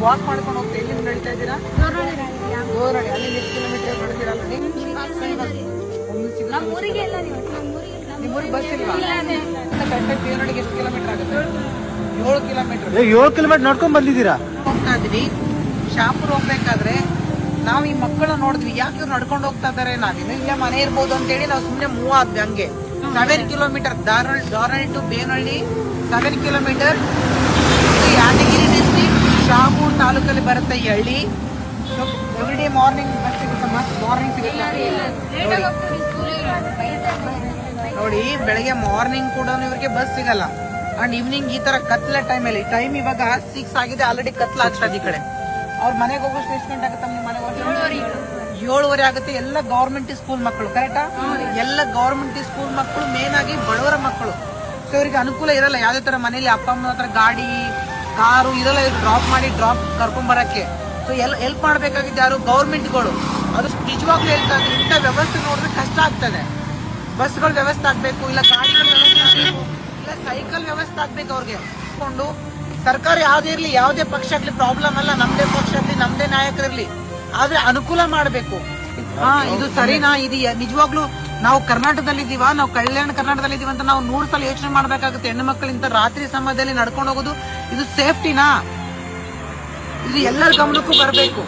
Walk ಮಾಡ್ಕೊಂಡು ಹೋಗ್ತಾ ಎಲ್ಲಿಂದ ನಡೀತಾ ಇದ್ದೀರಾ? ಗೋರಡಿ. ಅಲ್ಲಿ ಎಷ್ಟು ಕಿಲೋಮೀಟರ್ ನಡೆದಿರಲ್ಲ ನಿಮ್ಮೂರಿಗೆ ಬಸ್ ಇಲ್ವಾ? ಕರೆಕ್ಟಾಗಿ ದೇವನಹಳ್ಳಿಗೆ ಎಷ್ಟು ಕಿಲೋಮೀಟರ್ ಆಗುತ್ತೆ? 7 ಕಿಲೋಮೀಟರ್. 7 ಕಿಲೋಮೀಟರ್ ನೋಡ್ಕೊಂಡ್ ಬಂದಿದ್ದೀರಾ? ಹೋಗ್ತಾ ಇದ್ವಿ. ಶಾಪುರ್ ಹೋಗ್ಬೇಕಾದ್ರೆ ನಾವು ಈ ಮಕ್ಕಳು ನೋಡಿದ್ವಿ, ಯಾಕೆ ಇವ್ರು ನಡ್ಕೊಂಡು ಹೋಗ್ತಾ ಇದಾರೆ, ನಾವಿನ್ನು ಇಲ್ಲೇ ಮನೆ ಇರ್ಬೋದು ಅಂತ ಹೇಳಿ ನಾವು ಸುಮ್ನೆ ಮೂವ್ ಆದ್ವಿ. ಹಂಗೆ 7 kilometre Darahalli to Benahalli 7 kilometre. Yadgir district Shahpur ತಾಲೂಕಲ್ಲಿ ಬರುತ್ತೆ ಈ ಹಳ್ಳಿ. ಎವ್ರಿ ಡೇ ಮಾರ್ನಿಂಗ್ ಬಸ್ ಸಿಗುತ್ತೆ, ಮಸ್ತ್ ಮಾರ್ನಿಂಗ್ ಸಿಗುತ್ತೆ ನೋಡಿ. ಬೆಳಗ್ಗೆ ಮಾರ್ನಿಂಗ್ ಕೂಡ ಇವ್ರಿಗೆ ಬಸ್ ಸಿಗಲ್ಲ. ಅಂಡ್ ಈವ್ನಿಂಗ್ ಈ ತರ ಕತ್ಲ ಟೈಮಲ್ಲಿ, ಟೈಮ್ ಇವಾಗ 6 ಆಗಿದೆ, ಆಲ್ರೆಡಿ ಕತ್ಲ ಆಗ್ತದೆ ಈ ಕಡೆ. ಅವ್ರ ಮನೆಗೆ ಹೋಗೋಷ್ಟು ಎಷ್ಟು ಗಂಟೆ ಆಗುತ್ತೆ? ನಿಮ್ಮ ಮನೆಗೆ 7:30 ಆಗುತ್ತೆ. ಎಲ್ಲ ಗವರ್ಮೆಂಟ್ ಸ್ಕೂಲ್ ಮಕ್ಕಳು, ಕರೆಕ್ಟಾ? ಎಲ್ಲ ಗವರ್ಮೆಂಟ್ ಸ್ಕೂಲ್ ಮಕ್ಕಳು, ಮೇನ್ ಆಗಿ ಬಡವರ ಮಕ್ಕಳು. ಸೊ ಇವರಿಗೆ ಅನುಕೂಲ ಇರಲ್ಲ ಯಾವುದೇ ತರ ಮನೇಲಿ ಅಪ್ಪ ಅಮ್ಮನ ಹತ್ರ ಗಾಡಿ ಕಾರು ಇರಲ್ಲ, ಡ್ರಾಪ್ ಮಾಡಿ ಕರ್ಕೊಂಡ್ ಬರಕ್ಕೆ. ಸೊ ಹೆಲ್ಪ್ ಮಾಡ್ಬೇಕಾಗಿದ್ದು ಯಾರು? ಗವರ್ಮೆಂಟ್ಗಳು. ಅದು ನಿಜವಾಗ್ಲೂ ಹೇಳ್ತಾ ಇದ್ರು, ಇಂಥ ವ್ಯವಸ್ಥೆ ನೋಡಿದ್ರೆ ಕಷ್ಟ ಆಗ್ತದೆ. ಬಸ್ಗಳ ವ್ಯವಸ್ಥೆ ಆಗ್ಬೇಕು, ಇಲ್ಲ ಗಾಡಿಗಳ ವ್ಯವಸ್ಥೆ ಆಗ್ಬೇಕು, ಇಲ್ಲ ಸೈಕಲ್ ವ್ಯವಸ್ಥೆ ಆಗ್ಬೇಕು ಅವ್ರಿಗೆ. ಕೊಂಡು ಸರ್ಕಾರ ಯಾವ್ದೇ ಇರ್ಲಿ, ಯಾವುದೇ ಪಕ್ಷ ಆಗ್ಲಿ ಪ್ರಾಬ್ಲಮ್ ಅಲ್ಲ, ನಮ್ದೇ ಪಕ್ಷ ಆಗ್ಲಿ, ನಮ್ದೇ ನಾಯಕರಿರ್ಲಿ, ಆದ್ರೆ ಅನುಕೂಲ ಮಾಡ್ಬೇಕು. ಇದು ಸರಿನಾ? ಇದು ನಿಜವಾಗ್ಲೂ ನಾವು ಕರ್ನಾಟಕದಲ್ಲಿ ಇದೀವ, ನಾವು ಕಲ್ಯಾಣ ಕರ್ನಾಟಕದಲ್ಲಿ ಇದೀವ ಅಂತ ನಾವು 100 ಸಲ ಯೋಚನೆ ಮಾಡ್ಬೇಕಾಗುತ್ತೆ. ಹೆಣ್ಣು ಮಕ್ಕಳಿಂದ ರಾತ್ರಿ ಸಮಯದಲ್ಲಿ ನಡ್ಕೊಂಡು ಹೋಗೋದು ಇದು ಸೇಫ್ಟಿನಾ? ಇದು ಎಲ್ಲರ ಗಮನಕ್ಕೂ ಬರಬೇಕು.